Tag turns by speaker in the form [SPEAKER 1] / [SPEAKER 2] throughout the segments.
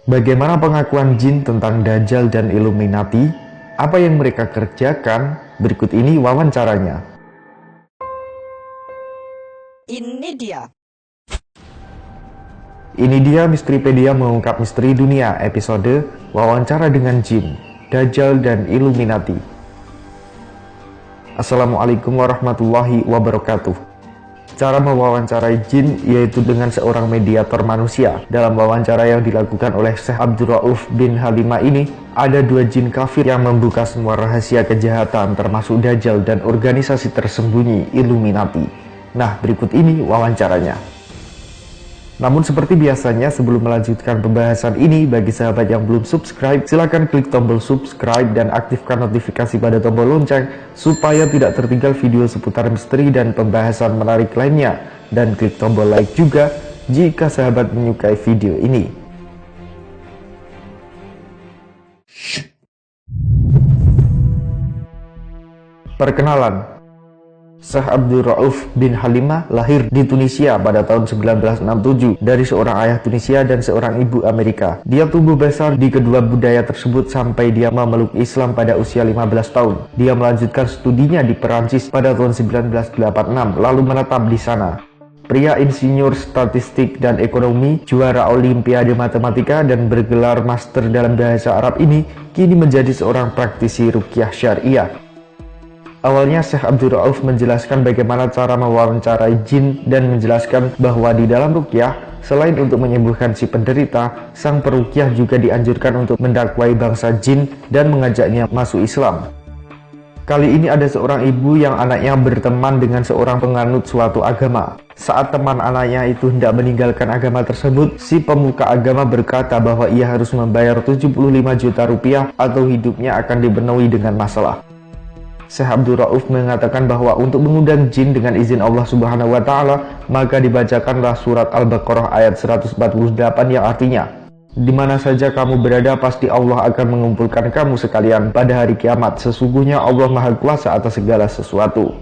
[SPEAKER 1] Bagaimana pengakuan jin tentang Dajjal dan Illuminati? Apa yang mereka kerjakan? Berikut ini wawancaranya. Ini dia Misteripedia mengungkap misteri dunia, episode wawancara dengan jin, Dajjal dan Illuminati. Assalamualaikum warahmatullahi wabarakatuh. Cara mewawancarai jin yaitu dengan seorang mediator manusia. Dalam wawancara yang dilakukan oleh Syekh Abdul Rauf bin Halimah ini, ada dua jin kafir yang membuka semua rahasia kejahatan termasuk Dajjal dan organisasi tersembunyi Illuminati. Nah, berikut ini wawancaranya. Namun seperti biasanya, sebelum melanjutkan pembahasan ini, bagi sahabat yang belum subscribe, silahkan klik tombol subscribe dan aktifkan notifikasi pada tombol lonceng supaya tidak tertinggal video seputar misteri dan pembahasan menarik lainnya. Dan klik tombol like juga jika sahabat menyukai video ini. Perkenalan. Syekh Abdul Rauf bin Halimah lahir di Tunisia pada tahun 1967 dari seorang ayah Tunisia dan seorang ibu Amerika. Dia tumbuh besar di kedua budaya tersebut sampai dia memeluk Islam pada usia 15 tahun. Dia melanjutkan studinya di Perancis pada tahun 1986 lalu menetap di sana. Pria insinyur statistik dan ekonomi, juara olimpiade matematika dan bergelar master dalam bahasa Arab ini kini menjadi seorang praktisi ruqyah syariah. Awalnya Syekh Abdul Rauf menjelaskan bagaimana cara mewawancarai jin dan menjelaskan bahwa di dalam ruqyah, selain untuk menyembuhkan si penderita, sang peruqyah juga dianjurkan untuk mendakwai bangsa jin dan mengajaknya masuk Islam. Kali ini ada seorang ibu yang anaknya berteman dengan seorang penganut suatu agama. Saat teman anaknya itu hendak meninggalkan agama tersebut, si pemuka agama berkata bahwa ia harus membayar 75 juta rupiah atau hidupnya akan dipenuhi dengan masalah. Syekh Abdul Rauf mengatakan bahwa untuk mengundang jin dengan izin Allah Subhanahu wa Ta'ala, maka dibacakanlah surat Al-Baqarah ayat 148 yang artinya, "Di mana saja kamu berada, pasti Allah akan mengumpulkan kamu sekalian pada hari kiamat. Sesungguhnya Allah Maha Kuasa atas segala sesuatu."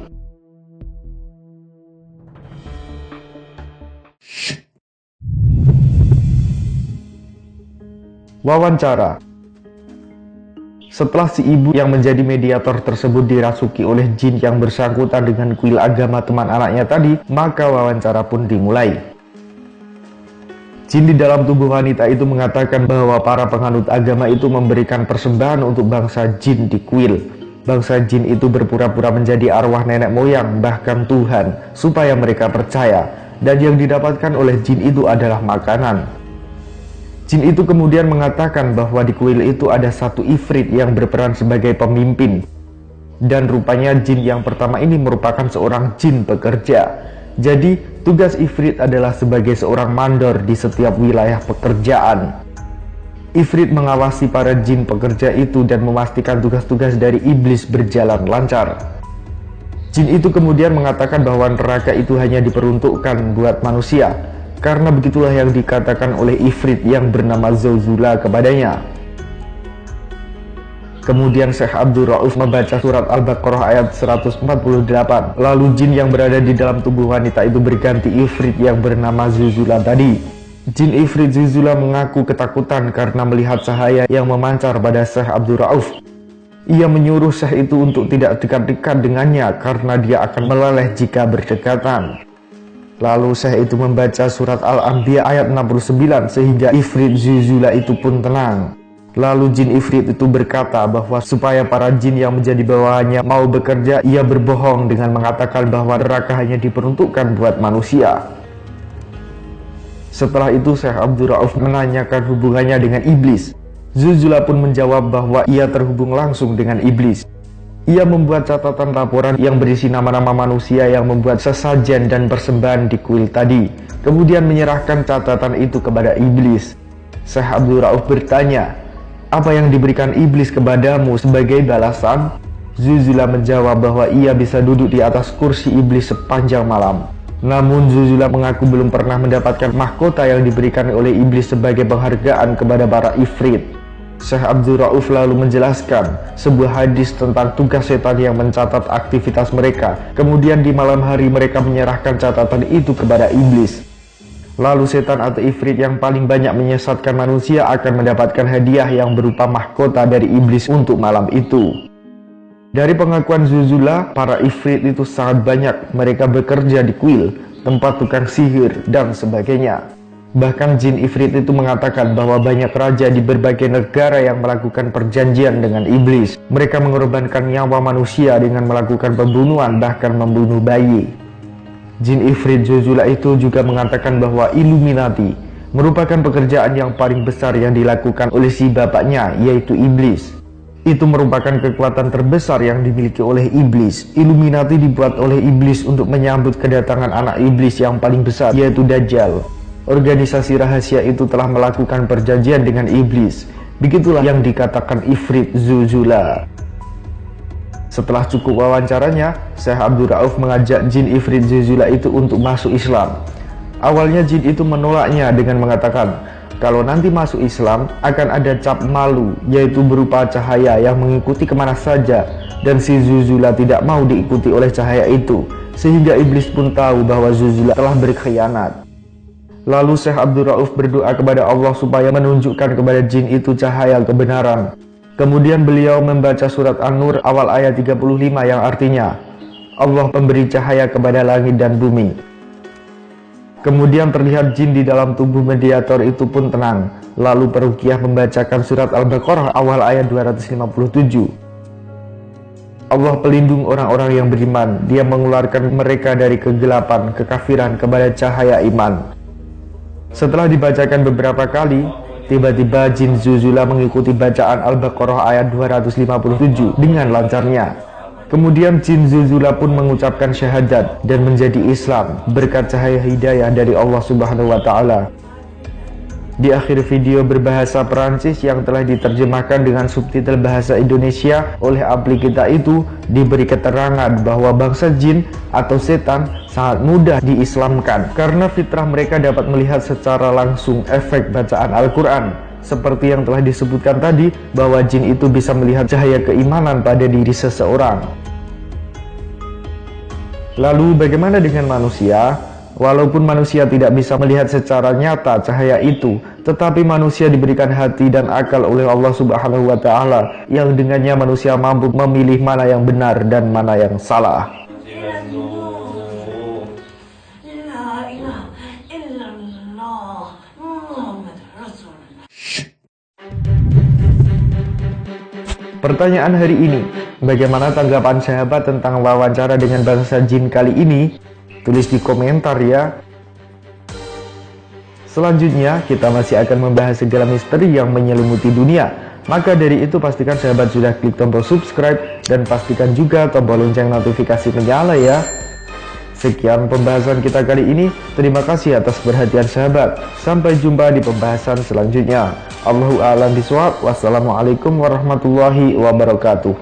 [SPEAKER 1] Wawancara. Setelah si ibu yang menjadi mediator tersebut dirasuki oleh jin yang bersangkutan dengan kuil agama teman anaknya tadi, maka wawancara pun dimulai. Jin di dalam tubuh wanita itu mengatakan bahwa para penganut agama itu memberikan persembahan untuk bangsa jin di kuil. Bangsa jin itu berpura-pura menjadi arwah nenek moyang, bahkan Tuhan, supaya mereka percaya, dan yang didapatkan oleh jin itu adalah makanan. Jin itu kemudian mengatakan bahwa di kuil itu ada satu ifrit yang berperan sebagai pemimpin. Dan rupanya jin yang pertama ini merupakan seorang jin pekerja. Jadi tugas ifrit adalah sebagai seorang mandor di setiap wilayah pekerjaan. Ifrit mengawasi para jin pekerja itu dan memastikan tugas-tugas dari iblis berjalan lancar. Jin itu kemudian mengatakan bahwa neraka itu hanya diperuntukkan buat manusia. Karena begitulah yang dikatakan oleh Ifrit yang bernama Zulzula kepadanya. Kemudian Syekh Abdul Rauf membaca surat Al-Baqarah ayat 148. Lalu jin yang berada di dalam tubuh wanita itu berganti Ifrit yang bernama Zulzula tadi. Jin Ifrit Zulzula mengaku ketakutan karena melihat cahaya yang memancar pada Syekh Abdul Rauf. Ia menyuruh Syekh itu untuk tidak dekat-dekat dengannya karena dia akan meleleh jika berdekatan. Lalu Syekh itu membaca surat Al-Anbiya ayat 69 sehingga Ifrit Zulzula itu pun tenang. Lalu jin Ifrit itu berkata bahwa supaya para jin yang menjadi bawahannya mau bekerja, ia berbohong dengan mengatakan bahwa neraka hanya diperuntukkan buat manusia. Setelah itu Syekh Abdul Rauf menanyakan hubungannya dengan iblis. Zulzula pun menjawab bahwa ia terhubung langsung dengan iblis. Ia membuat catatan laporan yang berisi nama-nama manusia yang membuat sesajen dan persembahan di kuil tadi. Kemudian menyerahkan catatan itu kepada iblis. Syekh Abdul Rauf bertanya, "Apa yang diberikan iblis kepadamu sebagai balasan?" Zulzula menjawab bahwa ia bisa duduk di atas kursi iblis sepanjang malam. Namun Zulzula mengaku belum pernah mendapatkan mahkota yang diberikan oleh iblis sebagai penghargaan kepada para ifrit. Syekh Abdul Rauf lalu menjelaskan sebuah hadis tentang tugas setan yang mencatat aktivitas mereka. Kemudian di malam hari mereka menyerahkan catatan itu kepada iblis. Lalu setan atau ifrit yang paling banyak menyesatkan manusia akan mendapatkan hadiah yang berupa mahkota dari iblis untuk malam itu. Dari pengakuan Zulzula, para ifrit itu sangat banyak. Mereka bekerja di kuil, tempat tukang sihir, dan sebagainya. Bahkan jin ifrit itu mengatakan bahwa banyak raja di berbagai negara yang melakukan perjanjian dengan iblis. Mereka mengorbankan nyawa manusia dengan melakukan pembunuhan, bahkan membunuh bayi. Jin ifrit Zulzula itu juga mengatakan bahwa Illuminati merupakan pekerjaan yang paling besar yang dilakukan oleh si bapaknya, yaitu iblis. Itu merupakan kekuatan terbesar yang dimiliki oleh iblis. Illuminati dibuat oleh iblis untuk menyambut kedatangan anak iblis yang paling besar, yaitu Dajjal. Organisasi rahasia itu telah melakukan perjanjian dengan iblis. Begitulah yang dikatakan ifrit Zulzula. Setelah cukup wawancaranya, Syekh Abdul Rauf mengajak jin ifrit Zulzula itu untuk masuk Islam. Awalnya jin itu menolaknya dengan mengatakan, kalau nanti masuk Islam akan ada cap malu, yaitu berupa cahaya yang mengikuti kemana saja, dan si Zulzula tidak mau diikuti oleh cahaya itu, sehingga iblis pun tahu bahwa Zulzula telah berkhianat. Lalu Syekh Abdul Rauf berdoa kepada Allah supaya menunjukkan kepada jin itu cahaya kebenaran. Kemudian beliau membaca surat An-Nur awal ayat 35 yang artinya, Allah pemberi cahaya kepada langit dan bumi. Kemudian terlihat jin di dalam tubuh mediator itu pun tenang. Lalu peruqyah membacakan surat Al-Baqarah awal ayat 257. Allah pelindung orang-orang yang beriman. Dia mengeluarkan mereka dari kegelapan, kekafiran kepada cahaya iman. Setelah dibacakan beberapa kali, tiba-tiba jin Zulzula mengikuti bacaan Al-Baqarah ayat 257 dengan lancarnya. Kemudian jin Zulzula pun mengucapkan syahadat dan menjadi Islam berkat cahaya hidayah dari Allah Subhanahu wa Ta'ala. Di akhir video berbahasa Perancis yang telah diterjemahkan dengan subtitle bahasa Indonesia oleh Apli Kita itu, diberi keterangan bahwa bangsa jin atau setan sangat mudah diislamkan karena fitrah mereka dapat melihat secara langsung efek bacaan Al-Quran. Seperti yang telah disebutkan tadi, bahwa jin itu bisa melihat cahaya keimanan pada diri seseorang. Lalu bagaimana dengan manusia? Walaupun manusia tidak bisa melihat secara nyata cahaya itu, tetapi manusia diberikan hati dan akal oleh Allah Subhanahu wa Ta'ala, yang dengannya manusia mampu memilih mana yang benar dan mana yang salah. Pertanyaan hari ini, bagaimana tanggapan sahabat tentang wawancara dengan bangsa jin kali ini? Tulis di komentar ya. Selanjutnya, kita masih akan membahas segala misteri yang menyelimuti dunia. Maka dari itu pastikan sahabat sudah klik tombol subscribe dan pastikan juga tombol lonceng notifikasi menyala ya. Sekian pembahasan kita kali ini. Terima kasih atas perhatian sahabat. Sampai jumpa di pembahasan selanjutnya. Allahu a'lam bishawab. Wassalamualaikum warahmatullahi wabarakatuh.